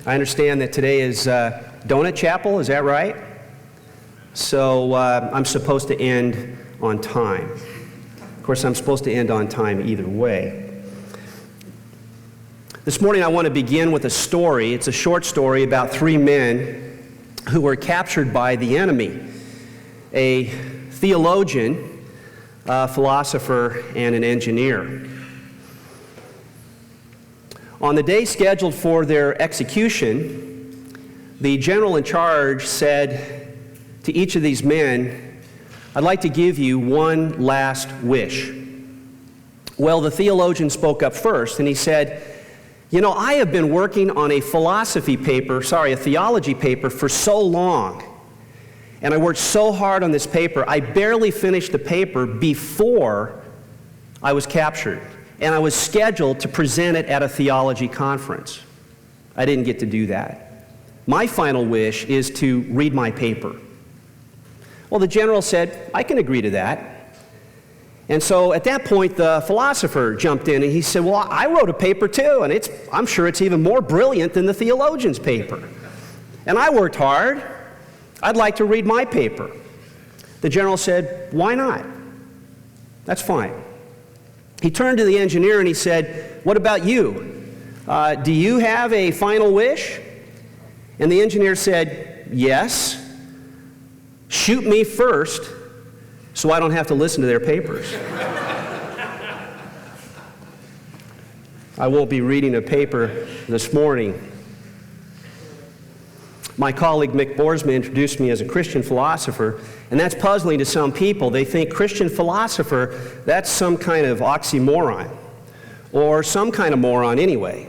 I understand that today is Donut Chapel, is that right? So I'm supposed to end on time. Of course, I'm supposed to end on time either way. This morning I want to begin with a story. It's a short story about three men who were captured by the enemy. A theologian, a philosopher, and an engineer. On the day scheduled for their execution, the general in charge said to each of these men, "I'd like to give you one last wish." Well, the theologian spoke up first, and he said, "You know, I have been working on a theology paper for so long, and I worked so hard on this paper, I barely finished the paper before I was captured. And I was scheduled to present it at a theology conference. I didn't get to do that. My final wish is to read my paper." Well, the general said, "I can agree to that." And so at that point, the philosopher jumped in and he said, "Well, I wrote a paper too, and I'm sure it's even more brilliant than the theologian's paper. And I worked hard. I'd like to read my paper." The general said, "Why not? That's fine." He turned to the engineer and he said, "What about you? Do you have a final wish?" And the engineer said, "Yes. Shoot me first so I don't have to listen to their papers." I won't be reading a paper this morning. My colleague Mick Boersma introduced me as a Christian philosopher, and that's puzzling to some people. They think Christian philosopher, that's some kind of oxymoron, or some kind of moron anyway,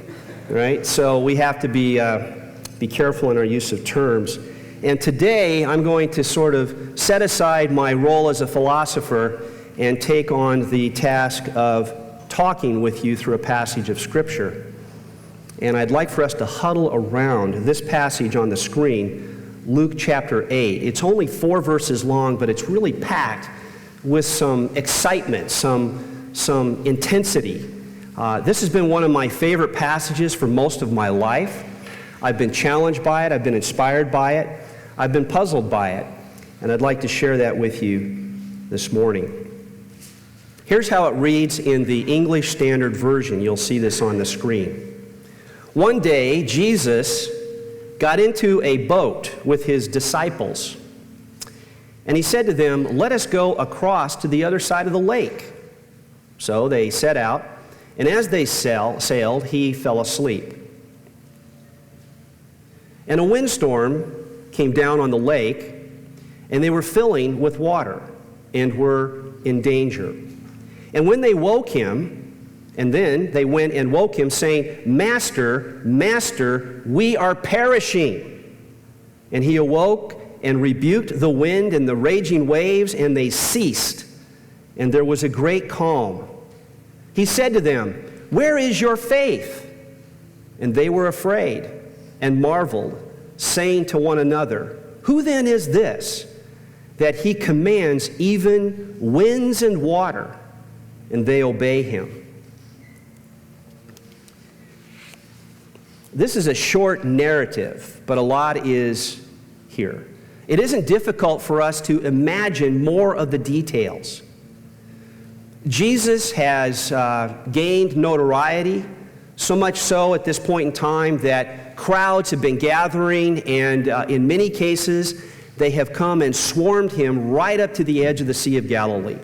right? So we have to be careful in our use of terms. And today I'm going to sort of set aside my role as a philosopher and take on the task of talking with you through a passage of Scripture. And I'd like for us to huddle around this passage on the screen, Luke chapter 8. It's only 4 verses long, but it's really packed with some excitement, some intensity. This has been one of my favorite passages for most of my life. I've been challenged by it. I've been inspired by it. I've been puzzled by it. And I'd like to share that with you this morning. Here's how it reads in the English Standard Version. You'll see this on the screen. One day, Jesus got into a boat with his disciples, and he said to them, "Let us go across to the other side of the lake." So they set out, and as they sailed, he fell asleep. And a windstorm came down on the lake, and they were filling with water and were in danger. And when they woke him, and then they went and woke him, saying, "Master, Master, we are perishing." And he awoke and rebuked the wind and the raging waves, and they ceased. And there was a great calm. He said to them, "Where is your faith?" And they were afraid and marveled, saying to one another, "Who then is this, that he commands even winds and water, and they obey him?" This is a short narrative, but a lot is here. It isn't difficult for us to imagine more of the details. Jesus has gained notoriety, so much so at this point in time that crowds have been gathering, and in many cases, they have come and swarmed him right up to the edge of the Sea of Galilee.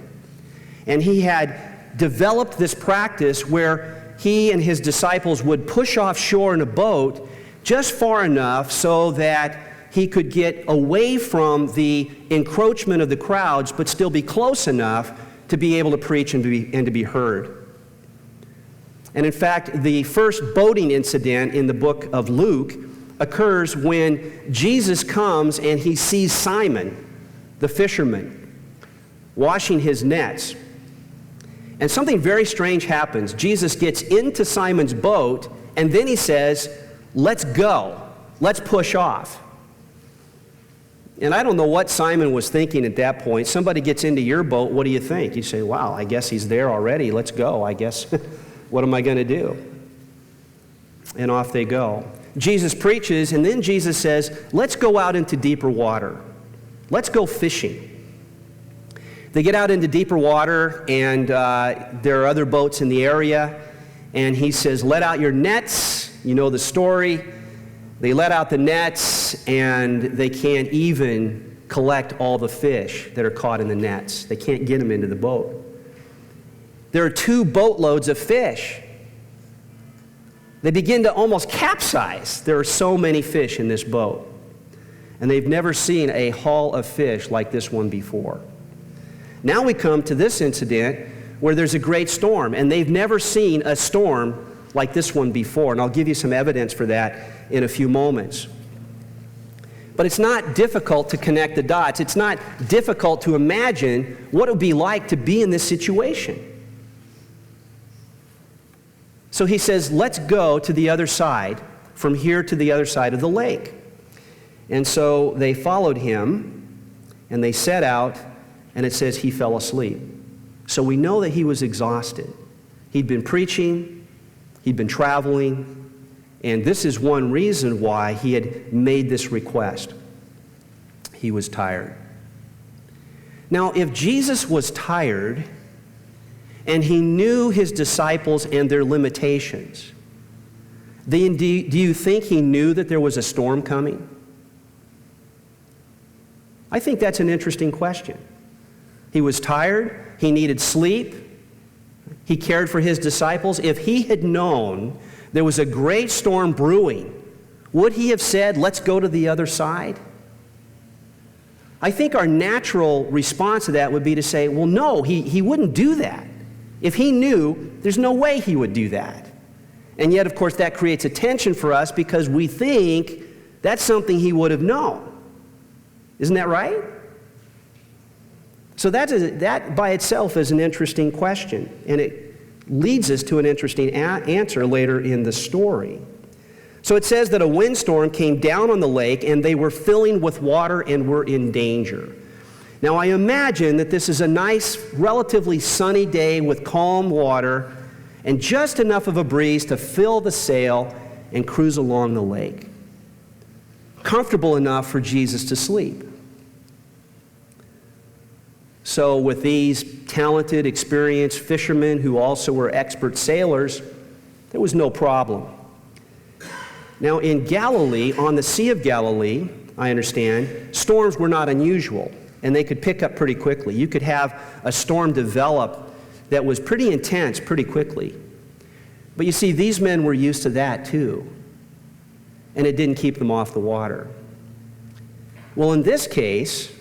And he had developed this practice where he and his disciples would push offshore in a boat just far enough so that he could get away from the encroachment of the crowds, but still be close enough to be able to preach and to be heard. And in fact, the first boating incident in the book of Luke occurs when Jesus comes and he sees Simon, the fisherman, washing his nets. And something very strange happens. Jesus gets into Simon's boat, and then he says, "Let's go. Let's push off." And I don't know what Simon was thinking at that point. Somebody gets into your boat, what do you think? You say, "Wow, I guess he's there already. Let's go. I guess, what am I going to do?" And off they go. Jesus preaches, and then Jesus says, let's go out into deeper water. Let's go fishing. They get out into deeper water, and there are other boats in the area, and he says, let out your nets. You know the story. They let out the nets, and they can't even collect all the fish that are caught in the nets. They can't get them into the boat. There are 2 boatloads of fish. They begin to almost capsize. There are so many fish in this boat. And they've never seen a haul of fish like this one before. Now we come to this incident where there's a great storm, and they've never seen a storm like this one before. And I'll give you some evidence for that in a few moments. But it's not difficult to connect the dots. It's not difficult to imagine what it would be like to be in this situation. So he says, let's go to the other side, from here to the other side of the lake. And so they followed him, and they set out, and it says he fell asleep. So we know that he was exhausted. He'd been preaching, he'd been traveling, and this is one reason why he had made this request. He was tired. Now, if Jesus was tired, and he knew his disciples and their limitations, then do you think he knew that there was a storm coming? I think that's an interesting question. He was tired, he needed sleep, he cared for his disciples. If he had known there was a great storm brewing, would he have said, let's go to the other side? I think our natural response to that would be to say, well, no, he wouldn't do that. If he knew, there's no way he would do that. And yet, of course, that creates a tension for us because we think that's something he would have known. Isn't that right? So that by itself is an interesting question, and it leads us to an interesting answer later in the story. So it says that a windstorm came down on the lake, and they were filling with water and were in danger. Now, I imagine that this is a nice, relatively sunny day with calm water and just enough of a breeze to fill the sail and cruise along the lake. Comfortable enough for Jesus to sleep. So with these talented, experienced fishermen who also were expert sailors, there was no problem. Now, in Galilee, on the Sea of Galilee, I understand, storms were not unusual, and they could pick up pretty quickly. You could have a storm develop that was pretty intense pretty quickly. But you see, these men were used to that too, and it didn't keep them off the water. Well, in this case,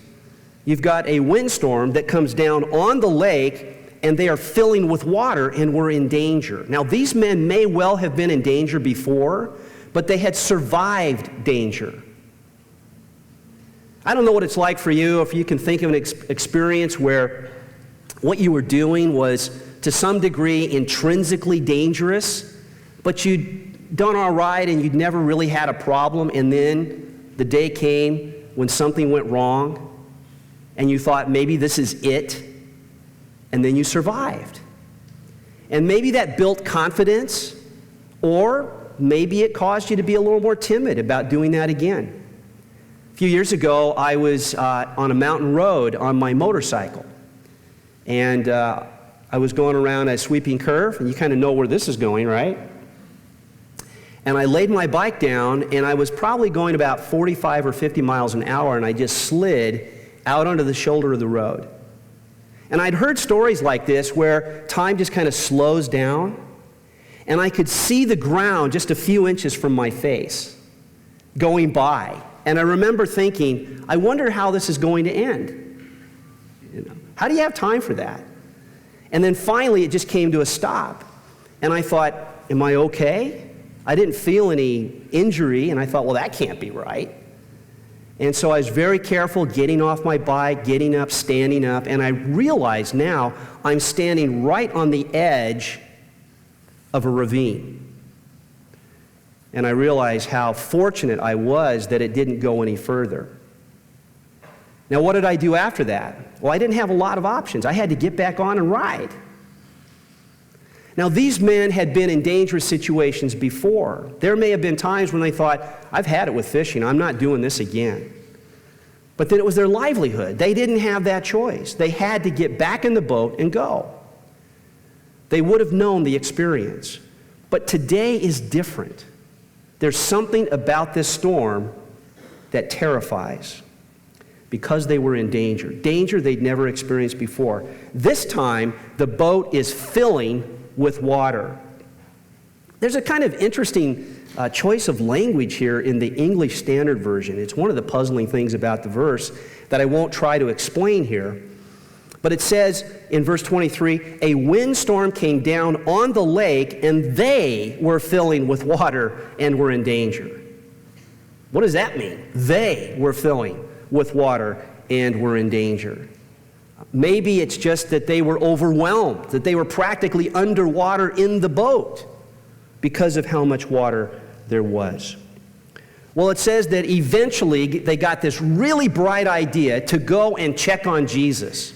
you've got a windstorm that comes down on the lake, and they are filling with water and were in danger. Now, these men may well have been in danger before, but they had survived danger. I don't know what it's like for you, if you can think of an experience where what you were doing was to some degree intrinsically dangerous, but you'd done all right and you'd never really had a problem, and then the day came when something went wrong and you thought maybe this is it, and then you survived. And maybe that built confidence, or maybe it caused you to be a little more timid about doing that again. A few years ago, I was on a mountain road on my motorcycle, and I was going around a sweeping curve, and you kind of know where this is going, right? And I laid my bike down, and I was probably going about 45 or 50 miles an hour, and I just slid out onto the shoulder of the road. And I'd heard stories like this where time just kind of slows down, and I could see the ground just a few inches from my face going by. And I remember thinking, I wonder how this is going to end. You know, how do you have time for that? And then finally, it just came to a stop. And I thought, am I okay? I didn't feel any injury, and I thought, well, that can't be right. And so I was very careful getting off my bike, getting up, standing up, and I realize now I'm standing right on the edge of a ravine. And I realized how fortunate I was that it didn't go any further. Now, what did I do after that? Well, I didn't have a lot of options. I had to get back on and ride. Now, these men had been in dangerous situations before. There may have been times when they thought, I've had it with fishing, I'm not doing this again. But then it was their livelihood. They didn't have that choice. They had to get back in the boat and go. They would have known the experience. But today is different. There's something about this storm that terrifies, because they were in danger they'd never experienced before. This time, the boat is filling with water. There's a kind of interesting choice of language here in the English Standard Version. It's one of the puzzling things about the verse that I won't try to explain here. But it says in verse 23, a windstorm came down on the lake, and they were filling with water and were in danger. What does that mean? They were filling with water and were in danger. Maybe it's just that they were overwhelmed, that they were practically underwater in the boat because of how much water there was. Well, it says that eventually they got this really bright idea to go and check on Jesus.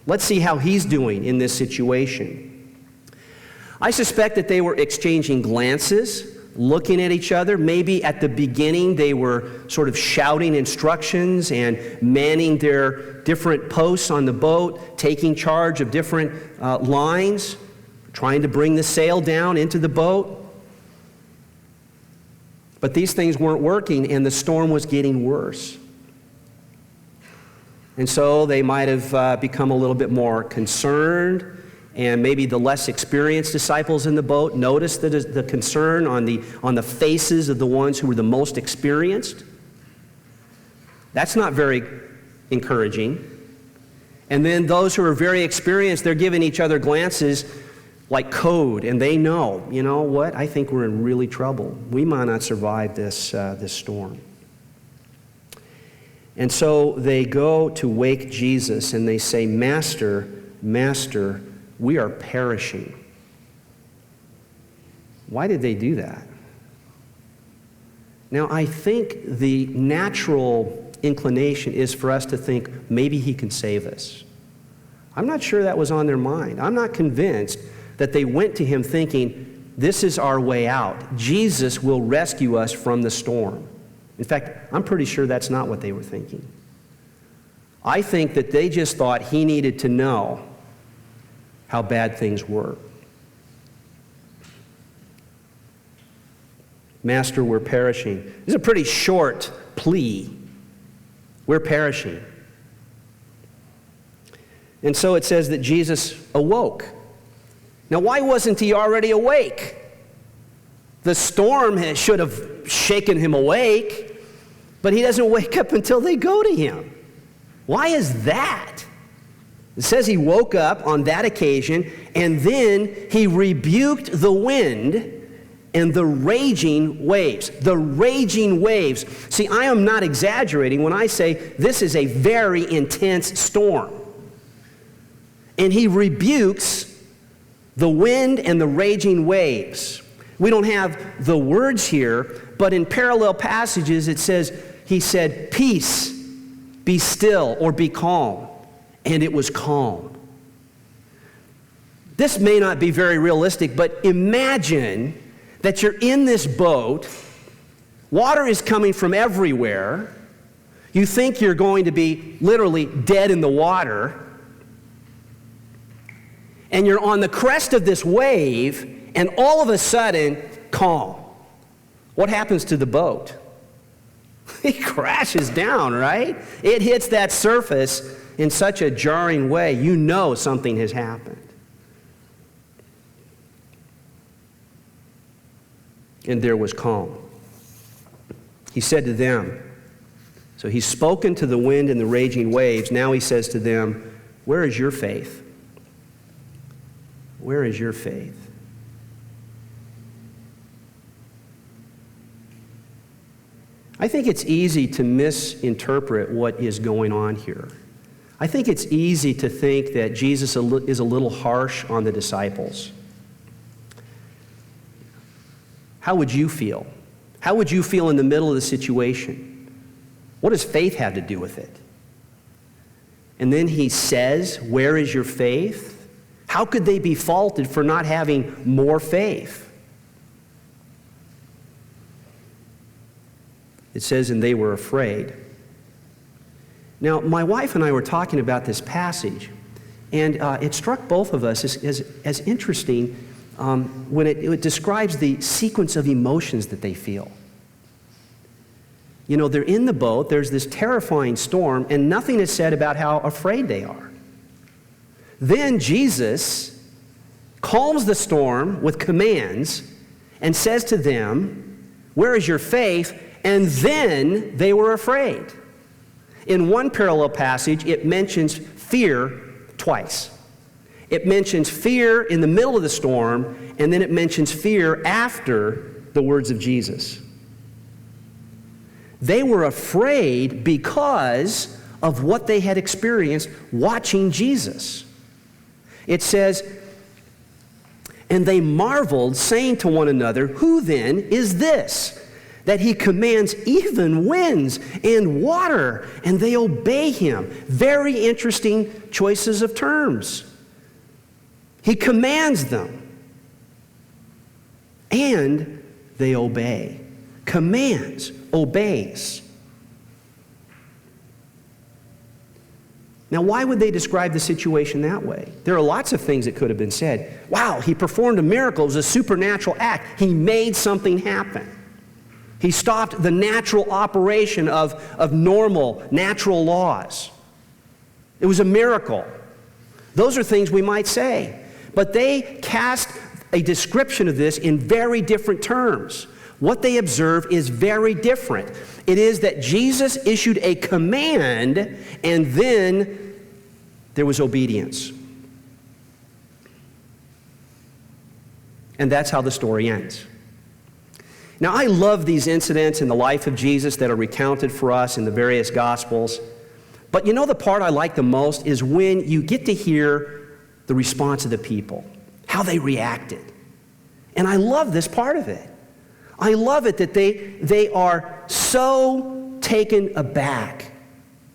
Let's see how he's doing in this situation. I suspect that they were exchanging glances, looking at each other. Maybe at the beginning they were sort of shouting instructions and manning their different posts on the boat, taking charge of different lines, trying to bring the sail down into the boat. But these things weren't working, and the storm was getting worse. And so they might have become a little bit more concerned, and maybe the less experienced disciples in the boat noticed the concern on the faces of the ones who were the most experienced. That's not very encouraging. And then those who are very experienced, they're giving each other glances like code, and they know, you know what, I think we're in really trouble. We might not survive this storm. And so they go to wake Jesus, and they say, Master, Master, we are perishing. Why did they do that? Now, I think the natural inclination is for us to think maybe he can save us. I'm not sure that was on their mind. I'm not convinced that they went to him thinking, this is our way out. Jesus will rescue us from the storm. In fact, I'm pretty sure that's not what they were thinking. I think that they just thought he needed to know how bad things were. Master, we're perishing. This is a pretty short plea. We're perishing. And so it says that Jesus awoke. Now, why wasn't he already awake? The storm should have shaken him awake, but he doesn't wake up until they go to him. Why is that? It says he woke up on that occasion, and then he rebuked the wind and the raging waves. The raging waves. See, I am not exaggerating when I say this is a very intense storm. And he rebukes the wind and the raging waves. We don't have the words here, but in parallel passages it says, he said, peace, be still, or be calm. And it was calm. This may not be very realistic, but imagine that you're in this boat, water is coming from everywhere, you think you're going to be literally dead in the water, and you're on the crest of this wave, and all of a sudden, calm. What happens to the boat? It crashes down, right? It hits that surface in such a jarring way, you know something has happened. And there was calm. He said to them, so he's spoken to the wind and the raging waves. Now he says to them, where is your faith? Where is your faith? I think it's easy to misinterpret what is going on here. I think it's easy to think that Jesus is a little harsh on the disciples. How would you feel? How would you feel in the middle of the situation? What does faith have to do with it? And then he says, where is your faith? How could they be faulted for not having more faith? It says, and they were afraid. Now, my wife and I were talking about this passage, and it struck both of us as interesting when it describes the sequence of emotions that they feel. You know, they're in the boat, there's this terrifying storm, and nothing is said about how afraid they are. Then Jesus calms the storm with commands and says to them, "Where is your faith?" And then they were afraid. In one parallel passage, it mentions fear twice. It mentions fear in the middle of the storm, and then it mentions fear after the words of Jesus. They were afraid because of what they had experienced watching Jesus. It says, and they marveled, saying to one another, "Who then is this, that he commands even winds and water, and they obey him?" Very interesting choices of terms. He commands them, and they obey. Commands, obeys. Now, why would they describe the situation that way? There are lots of things that could have been said. Wow, he performed a miracle. It was a supernatural act. He made something happen. He stopped the natural operation of normal, natural laws. It was a miracle. Those are things we might say. But they cast a description of this in very different terms. What they observe is very different. It is that Jesus issued a command, and then there was obedience. And that's how the story ends. Now, I love these incidents in the life of Jesus that are recounted for us in the various Gospels. But you know the part I like the most is when you get to hear the response of the people, how they reacted. And I love this part of it. I love it that they are so taken aback,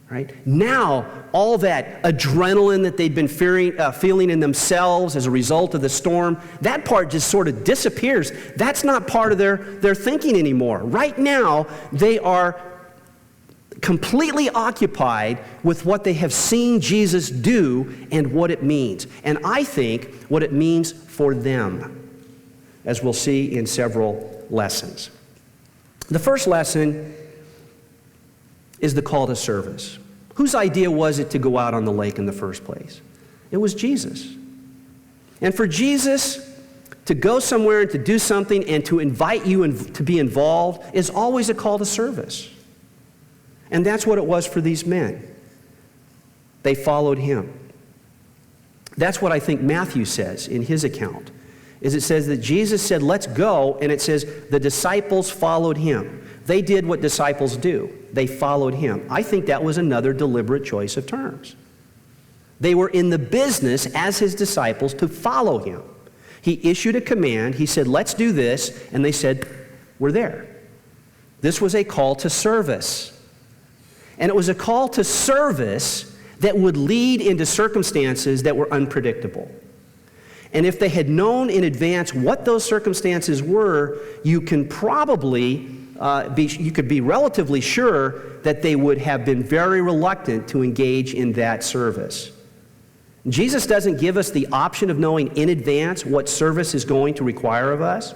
right? Now, all that adrenaline that they'd been feeling in themselves as a result of the storm, that part just sort of disappears. That's not part of their thinking anymore. Right now, they are completely occupied with what they have seen Jesus do and what it means. And I think what it means for them, as we'll see in several lessons. The first lesson is the call to service. Whose idea was it to go out on the lake in the first place? It was Jesus. And for Jesus to go somewhere and to do something and to invite you and to be involved is always a call to service. And that's what it was for these men. They followed him. That's what I think Matthew says in his account. Is it says that Jesus said, "Let's go," and it says the disciples followed him. They did what disciples do. They followed him. I think that was another deliberate choice of terms. They were in the business as his disciples to follow him. He issued a command. He said, "Let's do this," and they said, "We're there." This was a call to service. And it was a call to service that would lead into circumstances that were unpredictable. And if they had known in advance what those circumstances were, you can probably you could be relatively sure that they would have been very reluctant to engage in that service. Jesus doesn't give us the option of knowing in advance what service is going to require of us,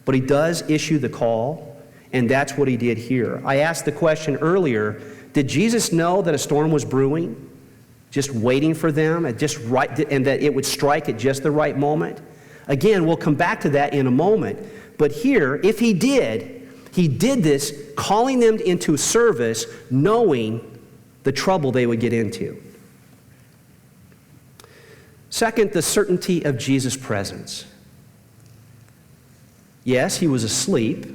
but he does issue the call, and that's what he did here. I asked the question earlier, did Jesus know that a storm was brewing? Just waiting for them and that it would strike at just the right moment? Again, we'll come back to that in a moment. But here, if he did this calling them into service, knowing the trouble they would get into. Second, the certainty of Jesus' presence. Yes, he was asleep,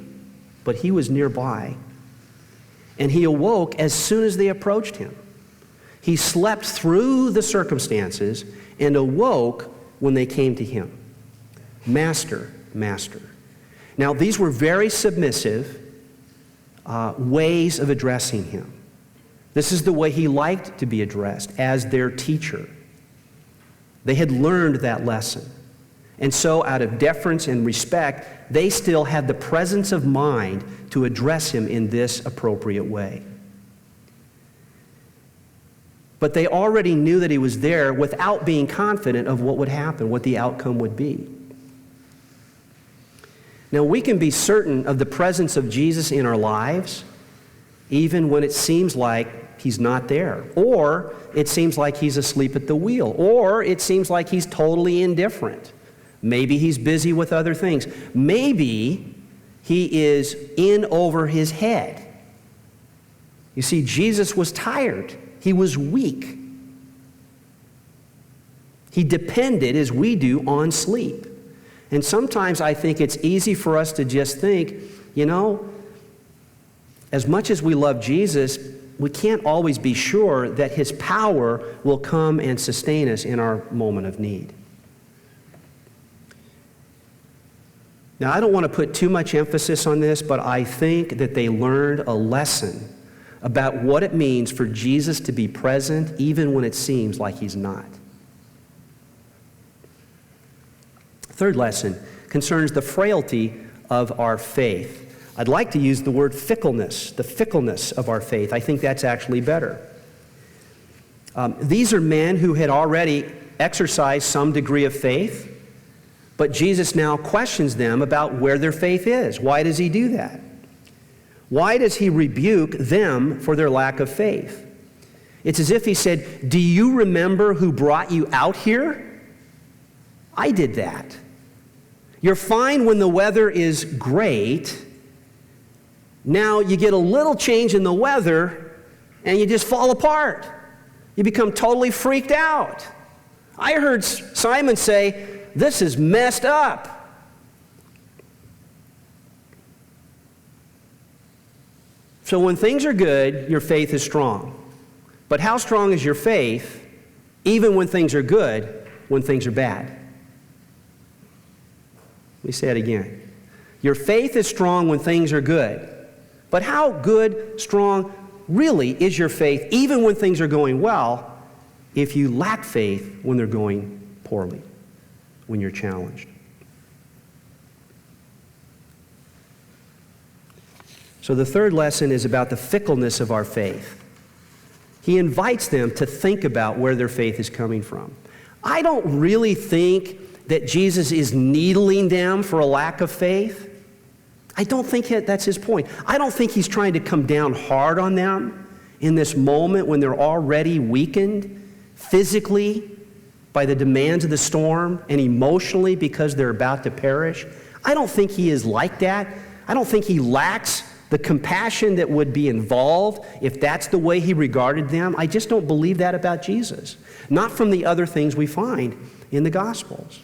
but he was nearby. And he awoke as soon as they approached him. He slept through the circumstances and awoke when they came to him. Master, Master. Now, these were very submissive ways of addressing him. This is the way he liked to be addressed, as their teacher. They had learned that lesson. And so, out of deference and respect, they still had the presence of mind to address him in this appropriate way. But they already knew that he was there without being confident of what would happen, what the outcome would be. Now, we can be certain of the presence of Jesus in our lives, even when it seems like he's not there, or it seems like he's asleep at the wheel, or it seems like he's totally indifferent. Maybe he's busy with other things. Maybe he is in over his head. You see, Jesus was tired. He was weak. He depended, as we do, on sleep. And sometimes I think it's easy for us to just think, as much as we love Jesus, we can't always be sure that his power will come and sustain us in our moment of need. Now, I don't want to put too much emphasis on this, but I think that they learned a lesson about what it means for Jesus to be present even when it seems like he's not. Third lesson concerns the frailty of our faith. I'd like to use the word fickleness, the fickleness of our faith. I think that's actually better. These are men who had already exercised some degree of faith, but Jesus now questions them about where their faith is. Why does he do that? Why does he rebuke them for their lack of faith? It's as if he said, do you remember who brought you out here? I did that. You're fine when the weather is great. Now you get a little change in the weather and you just fall apart. You become totally freaked out. I heard Simon say, this is messed up. So when things are good, your faith is strong. But how strong is your faith even when things are good, when things are bad? Let me say it again. Your faith is strong when things are good. But how good, strong, really is your faith even when things are going well if you lack faith when they're going poorly, when you're challenged? So the third lesson is about the fickleness of our faith. He invites them to think about where their faith is coming from. I don't really think that Jesus is needling them for a lack of faith. I don't think that's his point. I don't think he's trying to come down hard on them in this moment when they're already weakened physically by the demands of the storm and emotionally because they're about to perish. I don't think he is like that. I don't think he lacks the compassion that would be involved if that's the way he regarded them. I just don't believe that about Jesus. Not from the other things we find in the Gospels.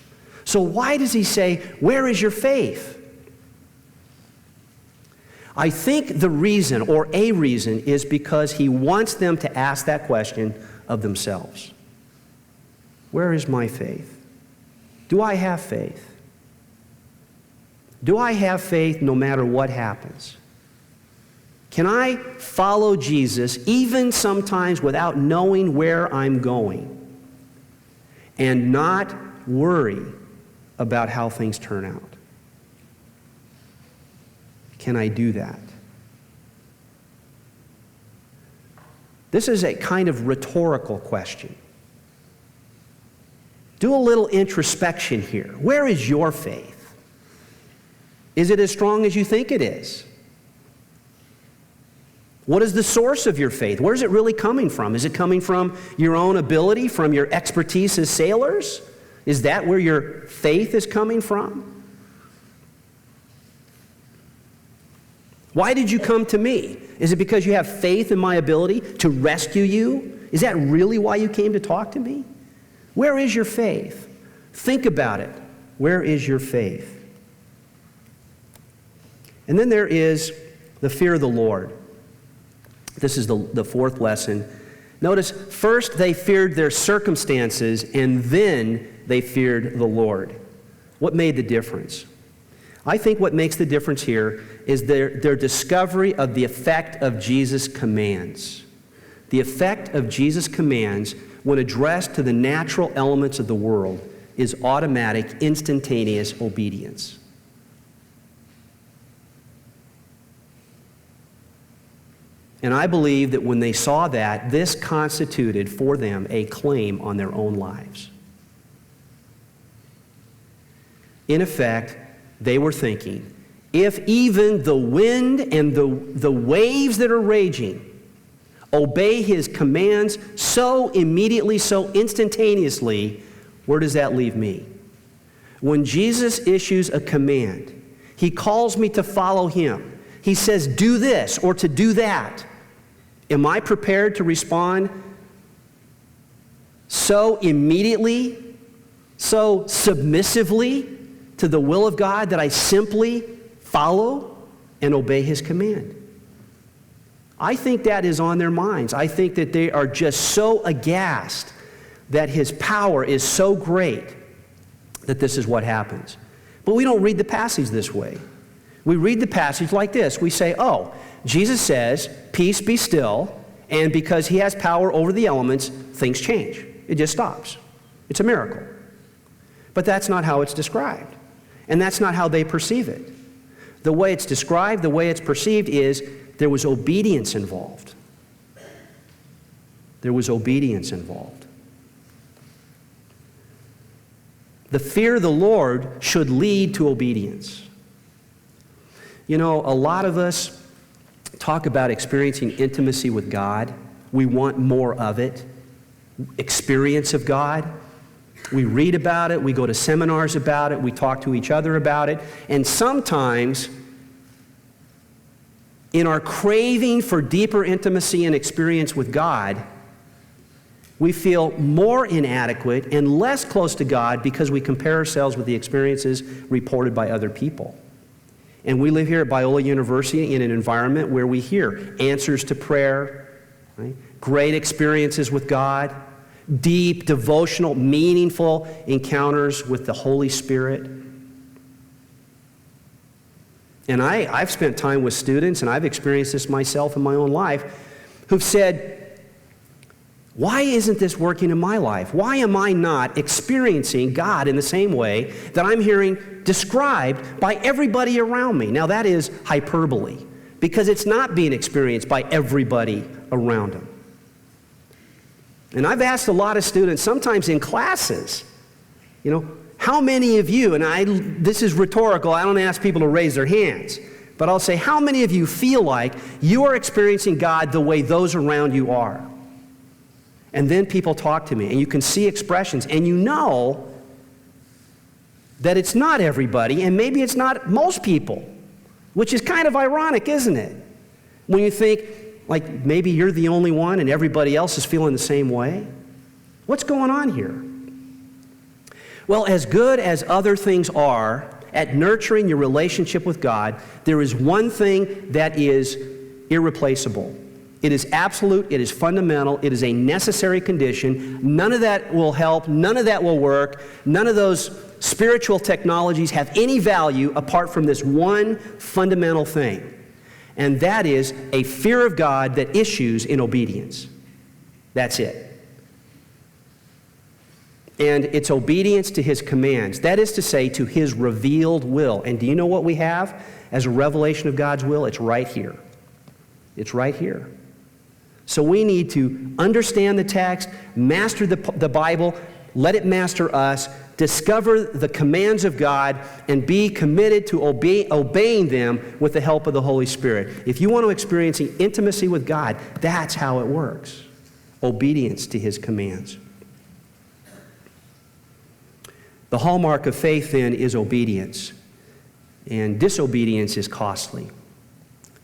So why does he say, where is your faith? I think the reason, or a reason, is because he wants them to ask that question of themselves. Where is my faith? Do I have faith? Do I have faith no matter what happens? Can I follow Jesus even sometimes without knowing where I'm going and not worry about how things turn out? Can I do that? This is a kind of rhetorical question. Do a little introspection here. Where is your faith? Is it as strong as you think it is? What is the source of your faith? Where is it really coming from? Is it coming from your own ability, from your expertise as sailors? Is that where your faith is coming from? Why did you come to me? Is it because you have faith in my ability to rescue you? Is that really why you came to talk to me? Where is your faith? Think about it. Where is your faith? And then there is the fear of the Lord. This is the fourth lesson. Notice, first they feared their circumstances, and then they feared the Lord. What made the difference? I think what makes the difference here is their discovery of the effect of Jesus' commands. The effect of Jesus' commands when addressed to the natural elements of the world is automatic, instantaneous obedience. And I believe that when they saw that, this constituted for them a claim on their own lives. In effect, they were thinking, if even the wind and the waves that are raging obey his commands so immediately, so instantaneously, where does that leave me? When Jesus issues a command, he calls me to follow him. He says, do this or to do that. Am I prepared to respond so immediately, so submissively to the will of God that I simply follow and obey his command? I think that is on their minds. I think that they are just so aghast that his power is so great that this is what happens. But we don't read the passage this way. We read the passage like this. We say, oh, Jesus says, peace be still, and because he has power over the elements, things change. It just stops. It's a miracle. But that's not how it's described. And that's not how they perceive it. The way it's described, the way it's perceived is there was obedience involved. There was obedience involved. The fear of the Lord should lead to obedience. You know, a lot of us talk about experiencing intimacy with God. We want more of it. Experience of God. We read about it. We go to seminars about it. We talk to each other about it. And sometimes, in our craving for deeper intimacy and experience with God, we feel more inadequate and less close to God because we compare ourselves with the experiences reported by other people. And we live here at Biola University in an environment where we hear answers to prayer, right? Great experiences with God, deep, devotional, meaningful encounters with the Holy Spirit. And I've spent time with students, and I've experienced this myself in my own life, who've said, why isn't this working in my life? Why am I not experiencing God in the same way that I'm hearing described by everybody around me? Now that is hyperbole, because it's not being experienced by everybody around them. And I've asked a lot of students, sometimes in classes, you know, how many of you, and this is rhetorical, I don't ask people to raise their hands, but I'll say, how many of you feel like you are experiencing God the way those around you are? And then people talk to me, and you can see expressions, and you know that it's not everybody, and maybe it's not most people, which is kind of ironic, isn't it? When you think, like, maybe you're the only one and everybody else is feeling the same way. What's going on here? Well, as good as other things are at nurturing your relationship with God, there is one thing that is irreplaceable. It is absolute, it is fundamental, it is a necessary condition. None of that will help, none of that will work, none of those spiritual technologies have any value apart from this one fundamental thing. And that is a fear of God that issues in obedience. That's it. And it's obedience to his commands. That is to say, to his revealed will. And do you know what we have as a revelation of God's will? It's right here. It's right here. So we need to understand the text, master the Bible, let it master us, discover the commands of God, and be committed to obeying them with the help of the Holy Spirit. If you want to experience intimacy with God, that's how it works. Obedience to his commands. The hallmark of faith, then, is obedience. And disobedience is costly.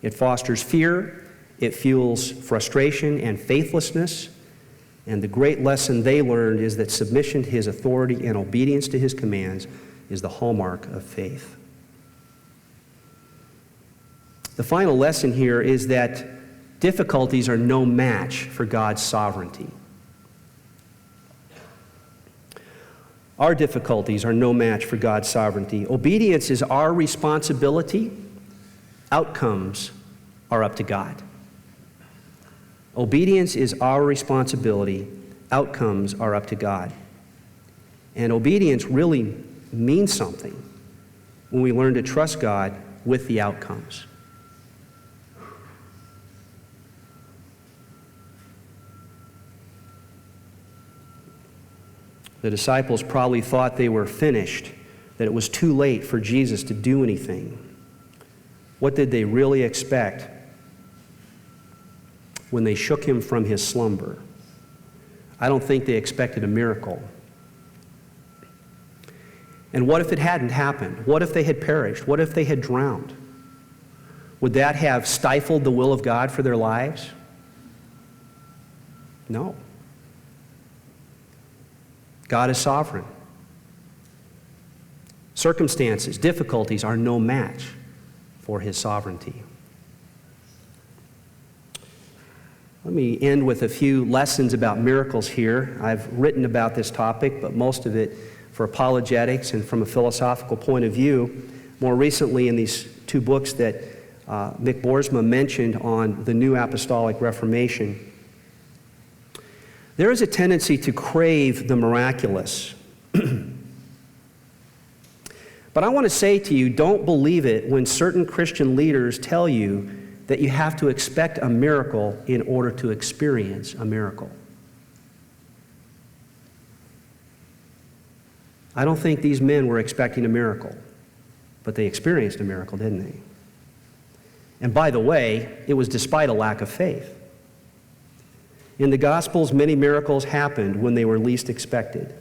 It fosters fear. It fuels frustration and faithlessness. And the great lesson they learned is that submission to his authority and obedience to his commands is the hallmark of faith. The final lesson here is that difficulties are no match for God's sovereignty. Our difficulties are no match for God's sovereignty. Obedience is our responsibility. Outcomes are up to God. Obedience is our responsibility. outcomes are up to God. And obedience really means something when we learn to trust God with the outcomes. The disciples probably thought they were finished, that it was too late for Jesus to do anything. What did they really expect when they shook him from his slumber? I don't think they expected a miracle. And what if it hadn't happened? What if they had perished? What if they had drowned? Would that have stifled the will of God for their lives? No. God is sovereign. Circumstances, difficulties are no match for his sovereignty. Let me end with a few lessons about miracles here. I've written about this topic, but most of it for apologetics and from a philosophical point of view. More recently, in these two books that Mick Boersma mentioned on the New Apostolic Reformation, there is a tendency to crave the miraculous. But I want to say to you, don't believe it when certain Christian leaders tell you that you have to expect a miracle in order to experience a miracle. I don't think these men were expecting a miracle, but they experienced a miracle, didn't they? And by the way, it was despite a lack of faith. In the Gospels, many miracles happened when they were least expected,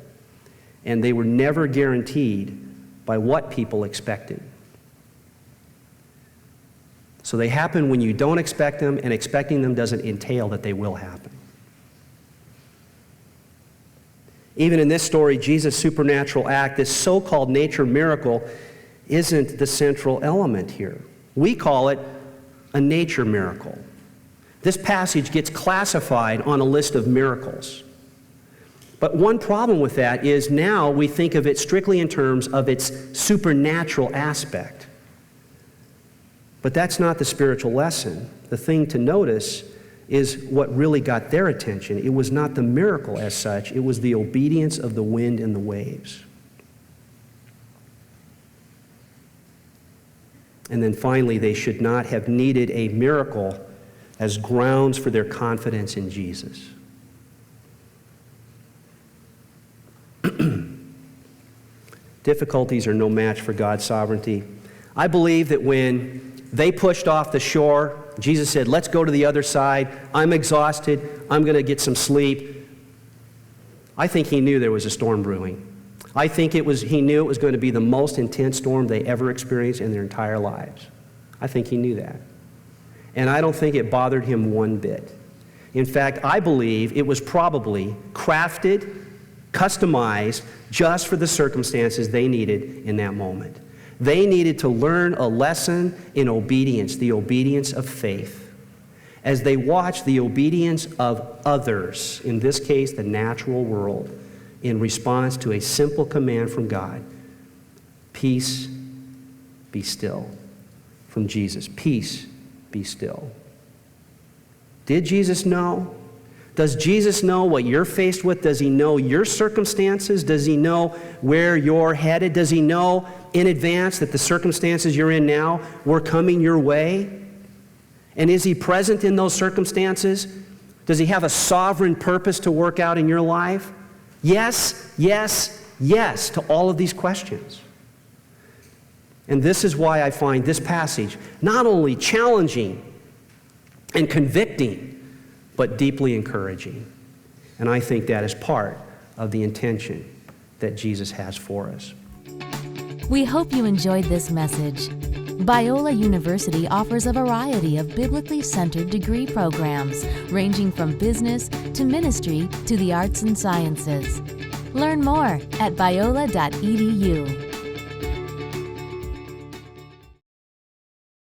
and they were never guaranteed by what people expected. So they happen when you don't expect them, and expecting them doesn't entail that they will happen. Even in this story, Jesus' supernatural act, this so-called nature miracle, isn't the central element here. We call it a nature miracle. This passage gets classified on a list of miracles. But one problem with that is now we think of it strictly in terms of its supernatural aspect. But that's not the spiritual lesson. The thing to notice is what really got their attention. It was not the miracle as such, it was the obedience of the wind and the waves. And then finally, they should not have needed a miracle as grounds for their confidence in Jesus. Difficulties are no match for God's sovereignty. I believe that when they pushed off the shore, Jesus said, let's go to the other side. I'm exhausted. I'm going to get some sleep. I think he knew there was a storm brewing. I think he knew it was going to be the most intense storm they ever experienced in their entire lives. I think he knew that. And I don't think it bothered him one bit. In fact, I believe it was probably crafted, customized, just for the circumstances they needed in that moment. They needed to learn a lesson in obedience, the obedience of faith, as they watched the obedience of others, in this case, the natural world, in response to a simple command from God. Peace, be still. From Jesus. Peace, be still. Did Jesus know? Does Jesus know what you're faced with? Does he know your circumstances? Does he know where you're headed? Does he know in advance that the circumstances you're in now were coming your way? And is he present in those circumstances? Does he have a sovereign purpose to work out in your life? Yes, yes, yes to all of these questions. And this is why I find this passage not only challenging and convicting, but deeply encouraging. And I think that is part of the intention that Jesus has for us. We hope you enjoyed this message. Biola University offers a variety of biblically centered degree programs, ranging from business to ministry to the arts and sciences. Learn more at biola.edu.